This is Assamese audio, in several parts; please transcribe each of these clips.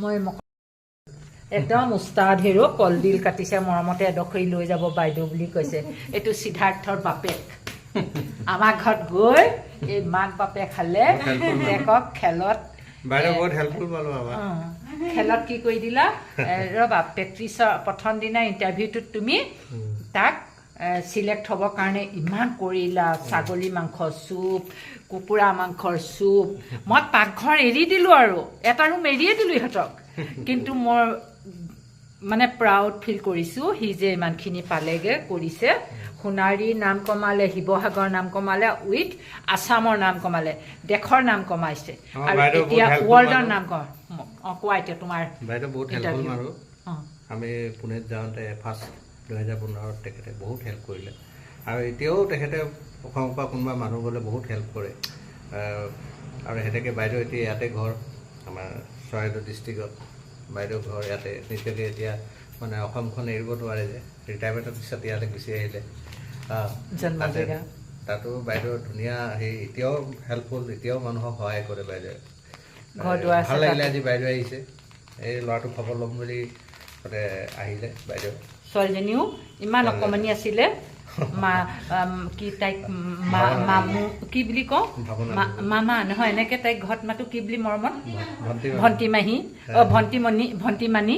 মই একদম উস্তাদ হিৰো কলডিল কাটিছে মৰমতে এডখৰি লৈ যাব বাইদেউ বুলি কৈছে এইটো সিদ্ধাৰ্থৰ বাপেক আমাৰ ঘৰত গৈ এই মাক বাপে খালে দেকক খেলত বাইদেউ বহুত হেল্পফুল পালো আমাৰ খেলত কি কৰি দিলা ৰবা প্ৰেক্টিছৰ প্ৰথম দিনা ইণ্টাৰভিউটোত তুমি তাক সিলেক্ট হ'বৰ কাৰণে ইমান কৰিলা ছাগলী মাংসৰ চুপ কুকুৰা মাংসৰ চুপ মই পাকঘৰ এৰি দিলোঁ আৰু এটা ৰুম এৰিয়ে দিলোঁ ইহঁতক কিন্তু মই মানে প্ৰাউড ফিল কৰিছোঁ সি যে ইমানখিনি পালেগৈ কৰিছে সোণাৰীৰ নাম কমালে শিৱসাগৰৰ নাম কমালে উইথ আছামৰ নাম কমালে দেশৰ নাম কমাইছে আৰু এতিয়া ৱৰ্ল্ডৰ নাম কোৱা এতিয়া তোমাৰ বাইদেউ বহুত হেল্পফুল মানুহ আমি পুনেত যাওঁতে ফাৰ্ষ্ট 2015 তেখেতে বহুত হেল্প কৰিলে আৰু এতিয়াও তেখেতে অসমৰ পৰা কোনোবা মানুহ গ'লে বহুত হেল্প কৰে আৰু সেনেকৈ বাইদেউ এতিয়া ইয়াতে ঘৰ আমাৰ চৰাইদেউ ডিষ্ট্ৰিক্টত বাইদেউ ঘৰ ইয়াতে নিজকে এতিয়া মানে অসমখন এৰিব নোৱাৰে যে ৰিটায়াৰমেণ্টৰ পিছত ইয়াতে গুচি আহিলে তাতো বাইদেউ ধুনীয়া সেই এতিয়াও হেল্পফুল এতিয়াও মানুহক সহায় কৰে বাইদেৱে ভাল লাগিলে আজি বাইদেউ আহিছে এই ল'ৰাটোক খবৰ ল'ম বুলি আহিলে বাইদেউ ছোৱালীজনীও ইমান অকণমানি আছিলে কি তাইক মামু কি বুলি কওঁ মামা নহয় এনেকৈ তাইক ঘৰত মাতো কি বুলি মৰমত ভণ্টি মাহী ভণ্টি মানি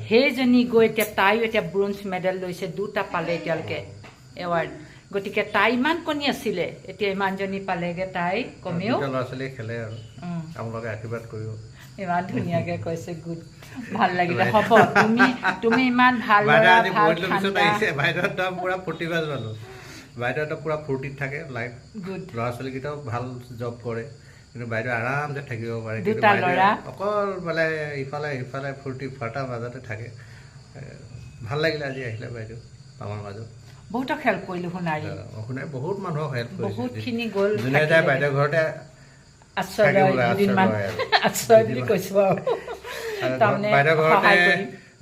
সেইজনী গৈ এতিয়া তাইও এতিয়া ব্ৰঞ্জ মেডেল লৈছে 2টা পালে এতিয়ালৈকে এৱাৰ্ড গতিকে তাই ইমান কণী আছিলে এতিয়া ইমানজনী পালেগৈ তাই কমেও ল'ৰা ছোৱালীয়ে খেলে আৰু আপোনালোকে আশীৰ্বাদ কৰিব ইমান ধুনীয়াকৈ কৈছে গুড ভাল লাগিলে হ'ব তুমি ইমান ভাল বাইদেউহঁতৰ পুৰা প্ৰতিভা জানো বাইদেউহঁতৰ পুৰা ফূৰ্তিত থাকে লাইফ ল'ৰা ছোৱালীকেইটাও ভাল জব কৰে কিন্তু বাইদেউ আৰামছে থাকিব পাৰে কিন্তু অকল মানে ইফালে সিফালে ফূৰ্তি ফাৰ্তা মাজতে থাকে ভাল লাগিলে আজি আহিলে বাইদেউ আমাৰ মাজত বহুতক হেল্প কৰিলোঁ সোণাৰী বহুত মানুহক হেল্প কৰিছে বহুতখিনি গ'ল যোনে যায় বাইদেউ ঘৰতে আশ্ৰয় বুলি কৈছো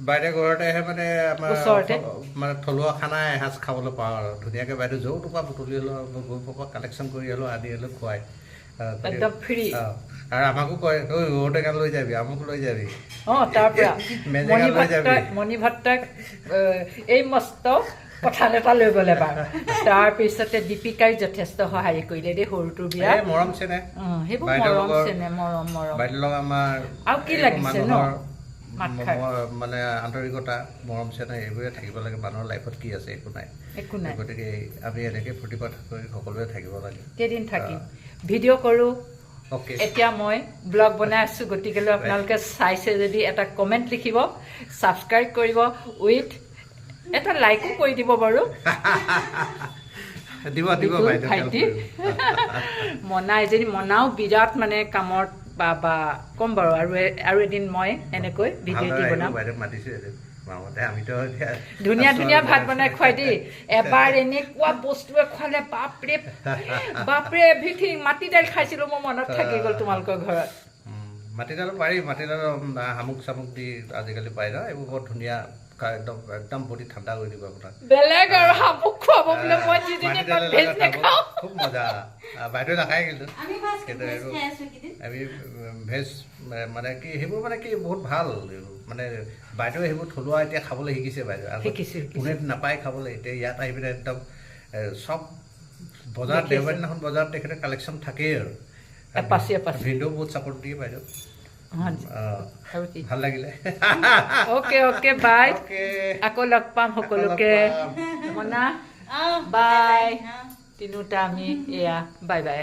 বাইদেউ ঘৰতেহে মানে আমাৰ মানে থলুৱা খানা এসাঁজ খাবলৈ পাওঁ আৰু ধুনীয়াকৈ বাইদেউ যৌটোপা বুটলি হ'লেও গৰুৰ কালেকশ্যন কৰি হ'লেও আনি হ'লেও খুৱাই একদম ফ্ৰী আৰু আমাকো কয় তই ঔটেঙা লৈ যাবি আমুক লৈ যাবি তাৰপৰা মণি ভট্টাক এই মস্ত কঁঠাল এটা লৈ গ'লে বাৰু তাৰপিছতে দীপিকাই যথেষ্ট সহায় কৰিলে দেই সৰুটোৰ বিয়া মৰম চেনে সেইবোৰ মৰম চেনে মৰম বাইদেউৰ লগত আমাৰ আৰু কি লাগিছে ন মানে আন্তৰিকতা মৰম চেনে এইবোৰে থাকিব লাগে মানুহৰ লাইফত কি আছে একো নাই গতিকে আমি এনেকৈ ফূৰ্তিপাত কৰি সকলোৱে থাকিব লাগে কেইদিন থাকিম ভিডিঅ' কৰোঁ এতিয়া মই ব্লগ বনাই আছোঁ গতিকেলৈ আপোনালোকে চাইছে যদি এটা কমেণ্ট লিখিব ছাবস্ক্ৰাইব কৰিব উইথ এটা লাইকো কৰি দিব বাৰু ভাইটি মনা এজনী মনাও বিৰাট মানে কামত বা ক'ম বাৰু আৰু এদিন মই এনেকৈ ভিডিঅ' দি বনাম ধুনীয়া ধুনীয়া ভাত বনাই খুৱাই দেই এবাৰ এনেকুৱা বস্তুৱে খুৱালে বাপৰে এভৰিথিং মাটি দাইল খাইছিলোঁ মোৰ মনত থাকি গ'ল তোমালোকৰ ঘৰত মাটিদাইল পাৰি মাটিদাইল শামুক চামুক দি আজিকালি পাই ন এইবোৰ বৰ ধুনীয়া একদম বডি ঠাণ্ডা কৰি দিব আপোনাক বেলেগ আৰু শামুক খুৱাব বোলে মই ভেজ নাখাওঁ খুব মজা বাইদেউ নাখায় কিন্তু আমি ভেজ মানে কি সেইবোৰ মানে কি বহুত ভাল মানে বাইদেউ সেইবোৰ থলুৱা এতিয়া খাবলৈ শিকিছে বাইদেউ কোনে নাপায় খাবলৈ এতিয়া ইয়াত আহি পিনে একদম চব বজাৰত দেওবাৰ দিনাখন বজাৰত তেখেতে কালেকশ্যন থাকেই আৰু ভিডিঅ' বহুত ছাপৰ্ট দিয়ে বাইদেউ ভাল লাগিলে অ'কে বাই আকৌ লগ পাম সকলোকে মনা বাই তিনিওটা আমি এয়া বাই বাই